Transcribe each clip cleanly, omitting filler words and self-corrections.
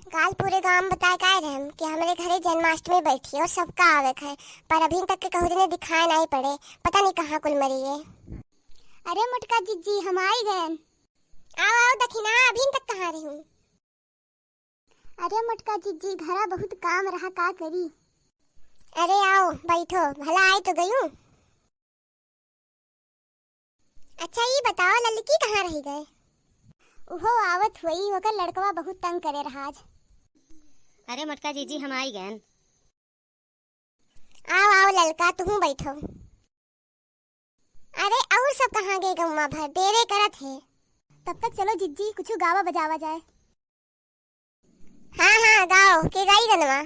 काल पूरे गांव में बताए काय रहे कि हमारे घरे जन्माष्टमी बैठी और सबका आवे है, पर अभी तक के कहू ने दिखाए नहीं पड़े। पता नहीं कहाँ कुल मरी है। अरे मुटका जीजी हम आई गए। आओ आओ दखिना, अभी तक कहाँ रही हूँ। अरे मुटका जीजी घरा बहुत काम रहा, का करी। अरे आओ बैठो, भला आई तो गई हूँ। अच्छा ये बताओ लड़की कहाँ रही गए। उहो आवत हुई, ओकर लड़कवा बहुत तंग करे रहा आज। अरे मुटका जीजी हम आई गए। आओ आओ ललका तुम बैठो। अरे और सब कहाँ गए गम्मा भर, देरे करत है। तब तक चलो जीजी कुछ गावा बजावा जाए। हाँ हाँ गाओ, के गाई गनवा।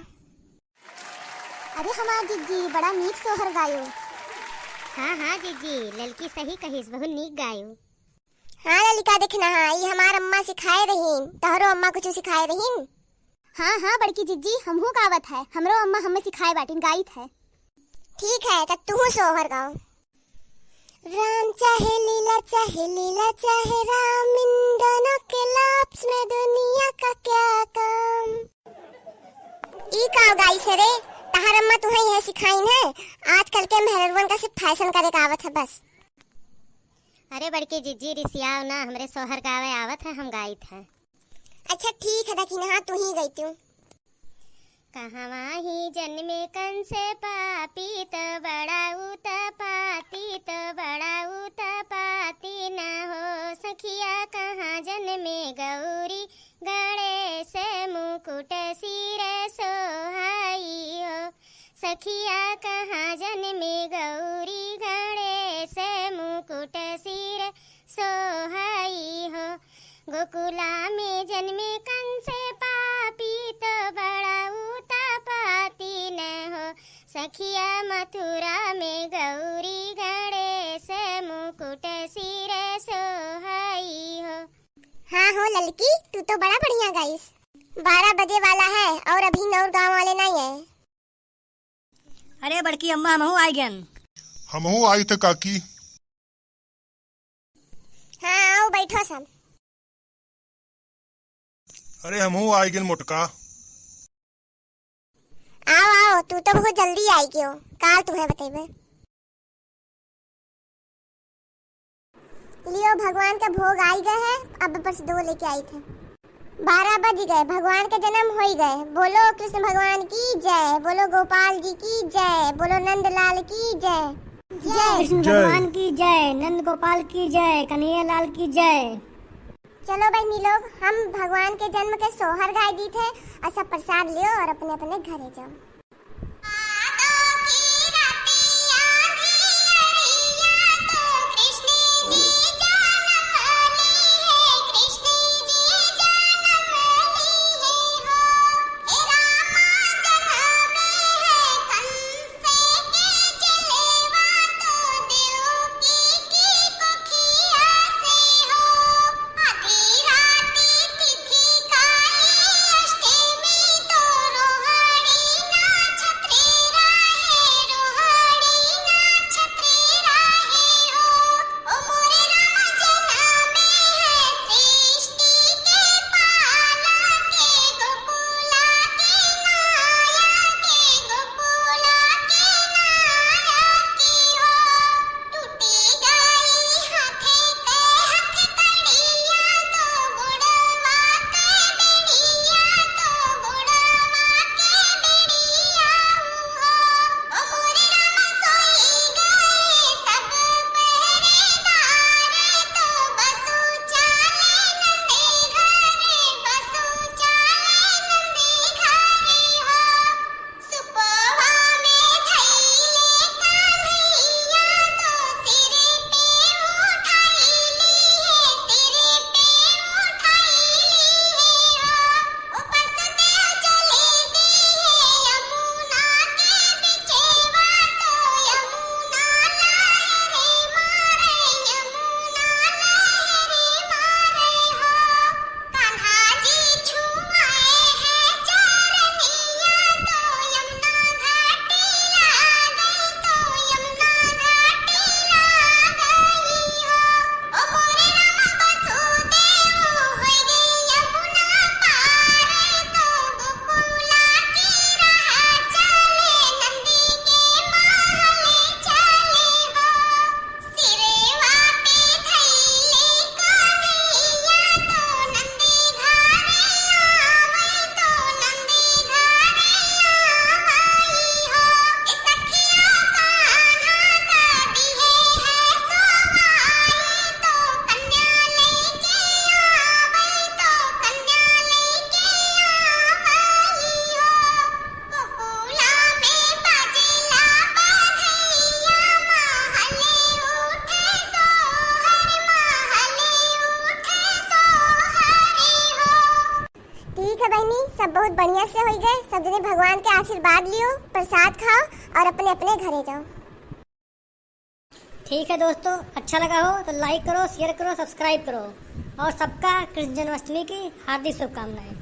अरे हमार जीजी बड़ा नीक सोहर गायो। हाँ हाँ जीजी लड़की सही कहिस, बहुत नीक गायो। हाँ ललिका देखना, हाँ ये हमार अम्मा सिखाए रहीन, तोहरो अम्मा कुछ सिखाए रहीन। हाँ हाँ बड़की जीजी हमहू गावत है, हमरो अम्मा हमें सिखाए बाटिन गाइत है। ठीक है तब तू सोहर गाओ। राम चाहे लीला चाहे राम, इन दोनों के लाप्स में दुनिया का क्या काम। ई का गाई से रे, तहार अम्मा तुम्हें यह सिखाइन है। आजकल के मेहरवन का सिर्फ फैशन करे का आवत है बस। अरे बड़की जीजी रिसियाओ ना, हमरे सोहर गावे आवत है, हम गाइत है। अच्छा ठीक है दखिन, हाँ तू ही गई तू। कहवा ही जन्मे कंस पापी, तो बड़ा उत्पाती, तो बड़ा उत्पाती न हो सखिया। कहाँ जन्मे गौरी गणेश, मुकुट सिर सोहाई हो सखिया। कहाँ जन्मे गौरी गणेश, मुकुट सिर सोहाई हो। गोकुला में जन्मे कंस पापी, तो बड़ा उत्पाती न हो सखिया। मथुरा में गौरी गणेश, मुकुट सिर सोहाई हो। हाँ हो ललकी, तू तो बड़ा बढ़िया गाइस। 12 बजे वाला है और अभी नौर गांव वाले नहीं है। अरे बड़की अम्मा हमहू आई गन। हमहू आई थे काकी। हाँ आओ बैठो सब। अरे हमहू आई गन मोटका। आओ आओ, तू तो बहुत जल्दी आई क्यों, काल तुम्हें बतेबे। लियो भगवान का भोग आई गए है, अब बस 2 लेके आई थे। 12 बज गए, भगवान के जन्म हो ही गए। बोलो कृष्ण भगवान की जय, बोलो गोपाल जी की जय, बोलो नंदलाल की जय। जय कृष्ण भगवान की जय, नंद गोपाल की जय, कन्हैया लाल की जय। चलो बहनी लोग, हम भगवान के जन्म के सोहर गाय दी थे और सब प्रसाद लियो और अपने अपने घरे जाओ। ठीक है बहनी, सब बहुत बढ़िया से हो गए। सब जने भगवान के आशीर्वाद लियो, प्रसाद खाओ और अपने अपने घरे जाओ। ठीक है दोस्तों, अच्छा लगा हो तो लाइक करो, शेयर करो, सब्सक्राइब करो और सबका कृष्ण जन्माष्टमी की हार्दिक शुभकामनाएं।